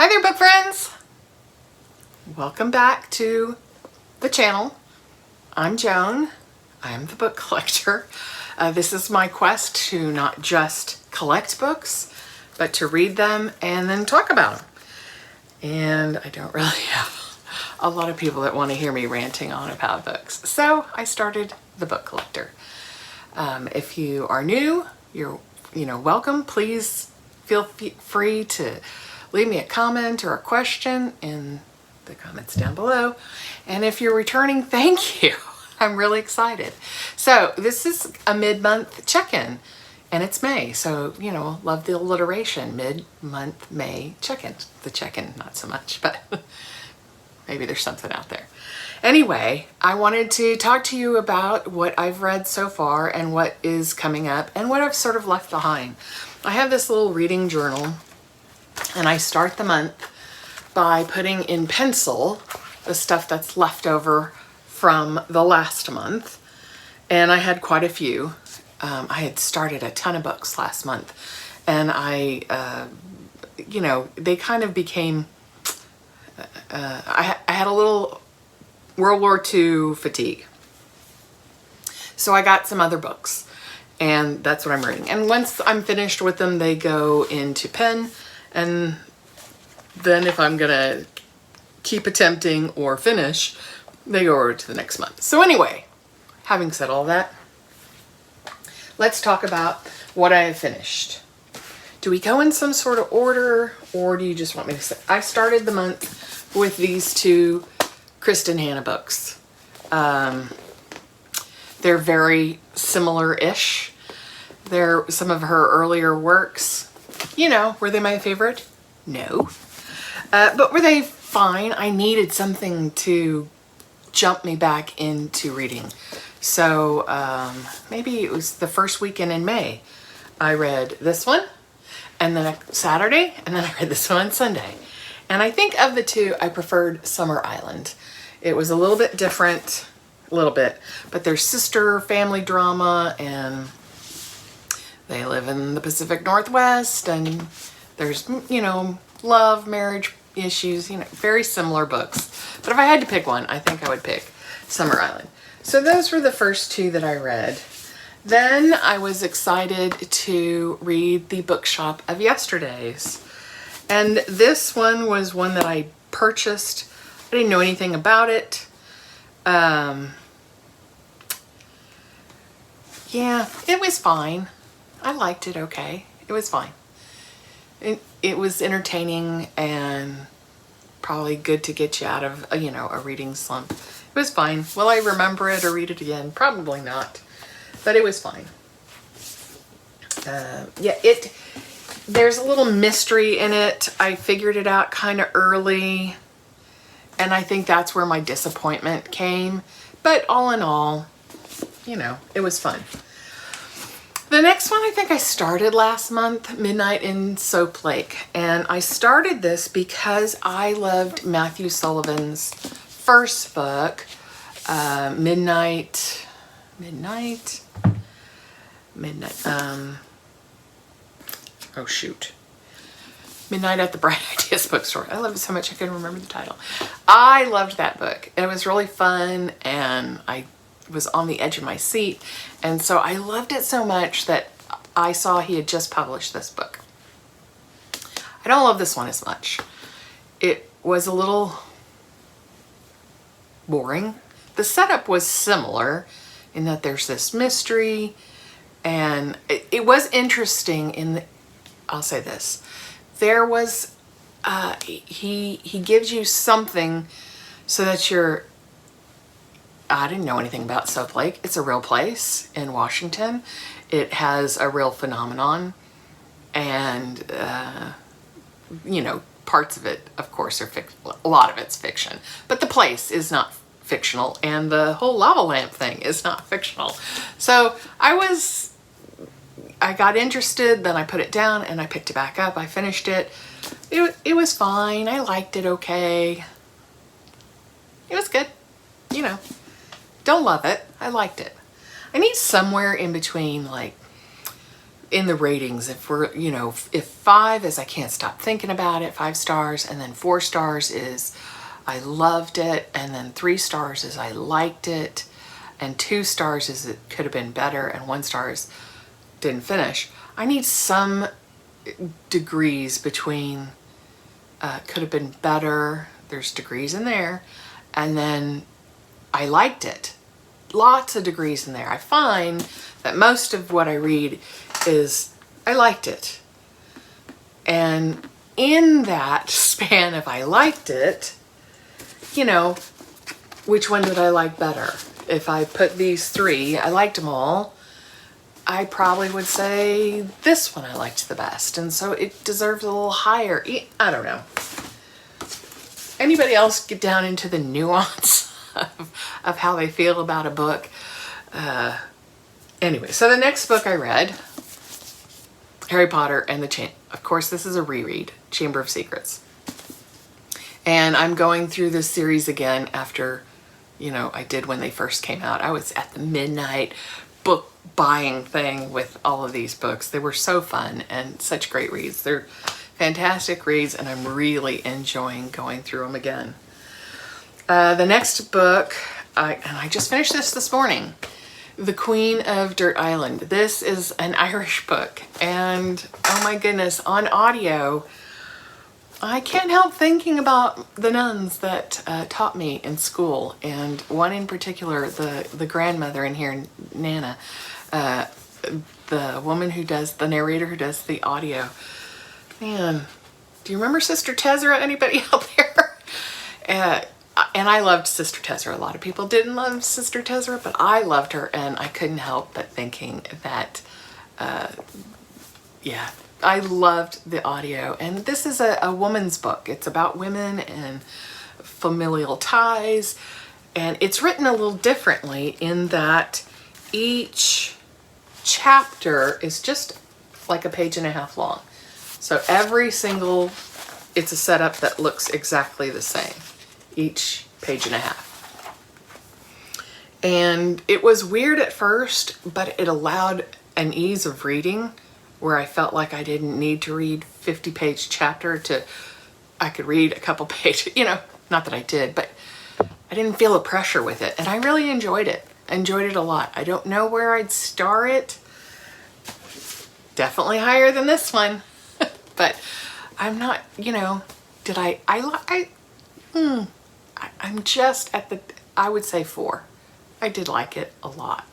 Hi there, book friends. Welcome back to the channel. I'm Joan. I'm the book collector. This is my quest to not just collect books, but to read them and then talk about them. And I don't really have a lot of people that want to hear me ranting on about books. So I started the book collector. If you are new, you're welcome. Please feel free to leave me a comment or a question in the comments down below. And if you're returning, thank you. I'm really excited. So this is a mid-month check-in and it's May. So, love the alliteration, mid-month May check-in. The check-in, not so much, but maybe there's something out there. Anyway, I wanted to talk to you about what I've read so far and what is coming up and what I've sort of left behind. I have this little reading journal and I start the month by putting in pencil the stuff that's left over from the last month. And I had quite a few. I had started a ton of books last month and they kind of became, I had a little World War II fatigue. So I got some other books and that's what I'm reading. And once I'm finished with them, they go into pen. And then if I'm gonna keep attempting or finish, they go over to the next month. So anyway, having said all that, let's talk about what I have finished. Do we go in some sort of order or do you just want me to say? I started the month with these two Kristen Hanna books. They're very similar-ish. They're some of her earlier works. Were they my favorite? No. But were they fine? I needed something to jump me back into reading. So maybe it was the first weekend in May. I read this one and then Saturday and then I read this one on Sunday. And I think of the two, I preferred Summer Island. It was a little bit different, but there's sister family drama and they live in the Pacific Northwest and there's, love, marriage issues, very similar books. But if I had to pick one, I think I would pick Summer Island. So those were the first two that I read. Then I was excited to read The Bookshop of Yesterdays. And this one was one that I purchased. I didn't know anything about it. Yeah, it was fine. I liked it okay. It was fine. It was entertaining and probably good to get you out of, a reading slump. It was fine. Will I remember it or read it again? Probably not. But it was fine. There's a little mystery in it. I figured it out kind of early. And I think that's where my disappointment came. But all in all, it was fun. The next one I think I started last month, Midnight in Soap Lake. And I started this because I loved Matthew Sullivan's first book, Midnight, Midnight at the Bright Ideas Bookstore. I love it so much I couldn't remember the title. I loved that book. It was really fun and I was on the edge of my seat. And so I loved it so much that I saw he had just published this book. I don't love this one as much. It was a little boring. The setup was similar in that there's this mystery and it was interesting I'll say this. There was, he gives you something so that I didn't know anything about Soap Lake. It's a real place in Washington. It has a real phenomenon and, parts of it, of course, are a lot of it's fiction, but the place is not fictional and the whole lava lamp thing is not fictional. So I got interested, then I put it down and I picked it back up. I finished it. It was fine. I liked it okay. It was good. Don't love it. I liked it. I need somewhere in between like in the ratings, if we're, you know, if 5 is I can't stop thinking about it, 5 stars, and then 4 stars is I loved it, and then 3 stars is I liked it, and 2 stars is it could have been better, and 1 star is didn't finish. I need some degrees between could have been better, there's degrees in there, and then I liked it. Lots of degrees in there. I find that most of what I read is I liked it. And in that span of I liked it, you know, which one did I like better? If I put these 3, I liked them all, I probably would say this one I liked the best. And so it deserves a little higher. I don't know. Anybody else get down into the nuance of how they feel about a book? Anyway, so the next book I read, Harry Potter and the of course, this is a reread, Chamber of Secrets. And I'm going through this series again after, you know, I did when they first came out. I was at the midnight book buying thing with all of these books. They were so fun and such great reads. They're fantastic reads, and I'm really enjoying going through them again. The next book, and I just finished this morning, The Queen of Dirt Island. This is an Irish book, and oh my goodness, on audio, I can't help thinking about the nuns that taught me in school, and one in particular, the grandmother in here, Nana, the woman who does, the narrator who does the audio. Man, do you remember Sister Tezra? Anybody out there? And I loved Sister Tezra. A lot of people didn't love Sister Tezra, but I loved her, and I couldn't help but thinking that, yeah, I loved the audio. And this is a woman's book. It's about women and familial ties, and it's written a little differently in that each chapter is just like a page and a half long. So every single, it's a setup that looks exactly the same, each page and a half. And it was weird at first, but it allowed an ease of reading where I felt like I didn't need to read 50-page chapter I could read a couple pages, you know, not that I did, but I didn't feel a pressure with it. And I really enjoyed it. I enjoyed it a lot. I don't know where I'd star it. Definitely higher than this one. But I'm not, you know, I'm just at I would say 4. I did like it a lot.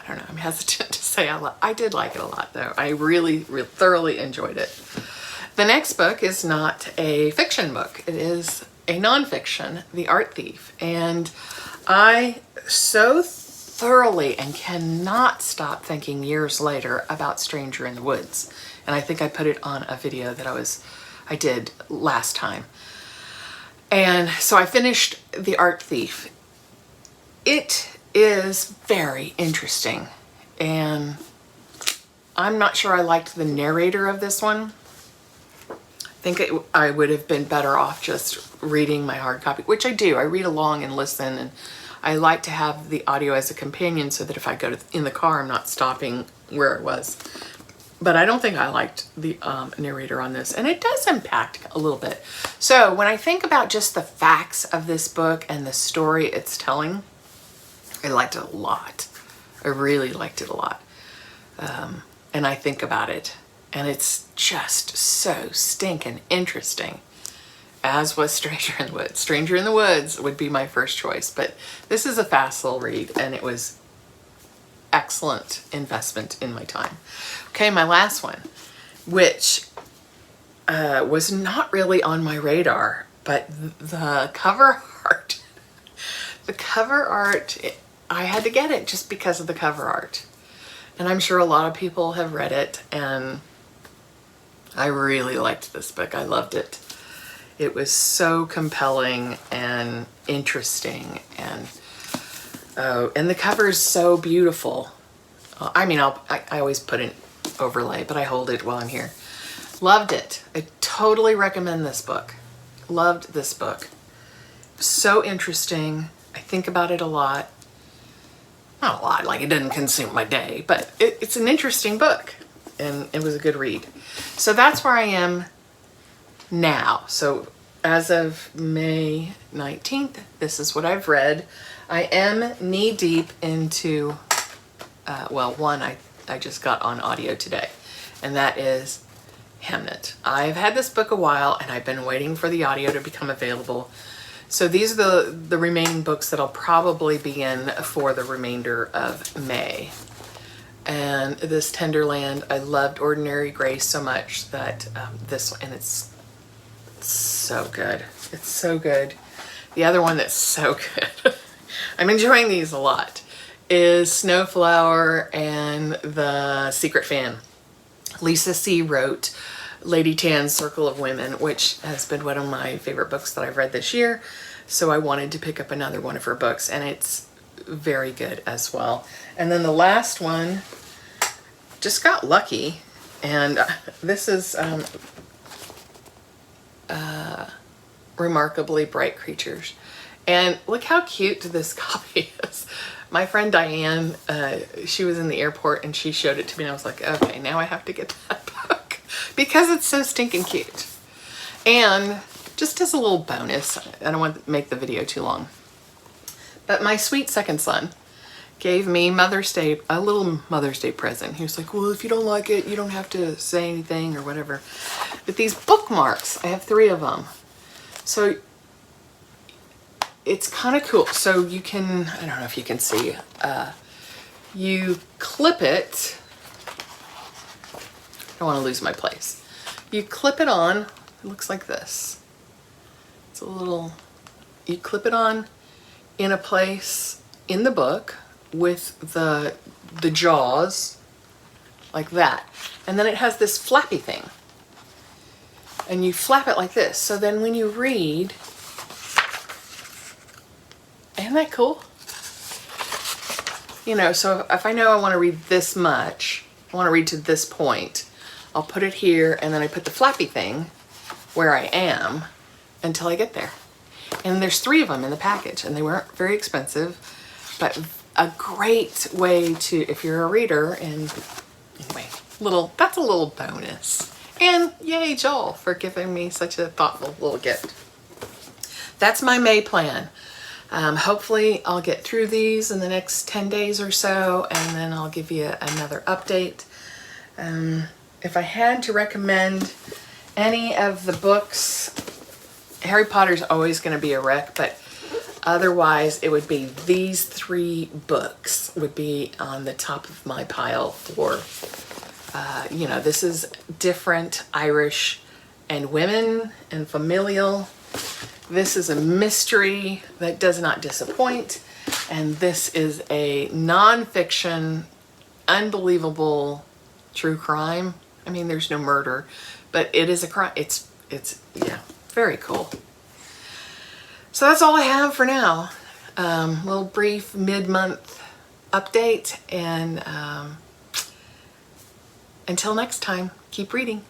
I don't know, I'm hesitant to say I did like it a lot though. I really thoroughly enjoyed it. The next book is not a fiction book. It is a nonfiction, The Art Thief. And I so thoroughly and cannot stop thinking years later about Stranger in the Woods. And I think I put it on a video that I did last time. And so I finished The Art Thief. It is very interesting, and I'm not sure I liked the narrator of this one. I think I would have been better off just reading my hard copy, which I do. I read along and listen, and I like to have the audio as a companion so that if I go in the car, I'm not stopping where I was. But I don't think I liked the narrator on this, and it does impact a little bit. So when I think about just the facts of this book and the story it's telling, I liked it a lot. I really liked it a lot. And I think about it, and it's just so stinking interesting, as was Stranger in the Woods. Stranger in the Woods would be my first choice, but this is a fast little read, and it was excellent investment in my time. Okay, my last one, which was not really on my radar, but the cover art. The cover art, I had to get it just because of the cover art. And I'm sure a lot of people have read it, and I really liked this book. I loved it. It was so compelling and interesting, and the cover is so beautiful. I mean, I always put an overlay, but I hold it while I'm here. Loved it. I totally recommend this book. Loved this book. So interesting. I think about it a lot. not a lot, like it doesn't consume my day, but it's an interesting book and it was a good read. So that's where I am now. So as of May 19th, this is what I've read. I am knee deep into, well, one I just got on audio today, and that is Hamnet. I've had this book a while and I've been waiting for the audio to become available. So these are the remaining books that I'll probably be in for the remainder of May. And this Tenderland, I loved Ordinary Grace so much that this one, and it's so good. It's so good. The other one that's so good, I'm enjoying these a lot, is Snowflower and the Secret Fan. Lisa C. wrote Lady Tan's Circle of Women, which has been one of my favorite books that I've read this year. So I wanted to pick up another one of her books, and it's very good as well. And then the last one, just got lucky, and this is Remarkably Bright Creatures. And look how cute this copy is. My friend Diane, she was in the airport and she showed it to me and I was like, okay, now I have to get that book because it's so stinking cute. And just as a little bonus, I don't want to make the video too long, but my sweet second son gave me Mother's Day, a little Mother's Day present. He was like, well, if you don't like it, you don't have to say anything or whatever. But these bookmarks, I have 3 of them. So it's kind of cool. So you can, I don't know if you can see, you clip it. I don't want to lose my place. You clip it on, it looks like this. It's a little, you clip it on in a place in the book with the jaws like that. And then it has this flappy thing. And you flap it like this. So then when you read, isn't that cool? You know, so if I know I want to read this much, I want to read to this point, I'll put it here and then I put the flappy thing where I am until I get there. And there's 3 of them in the package and they weren't very expensive, but a great way to, if you're a reader, and anyway, that's a little bonus. And yay, Joel, for giving me such a thoughtful little gift. That's my May plan. Hopefully I'll get through these in the next 10 days or so, and then I'll give you another update. If I had to recommend any of the books, Harry Potter's always going to be a wreck, but otherwise it would be these 3 books would be on the top of my pile for, you know, this is different, Irish and women and familial. This is a mystery that does not disappoint. And this is a nonfiction, unbelievable true crime. I mean, there's no murder, but it is a crime. It's yeah, very cool. So that's all I have for now. Little brief mid-month update, and until next time, keep reading.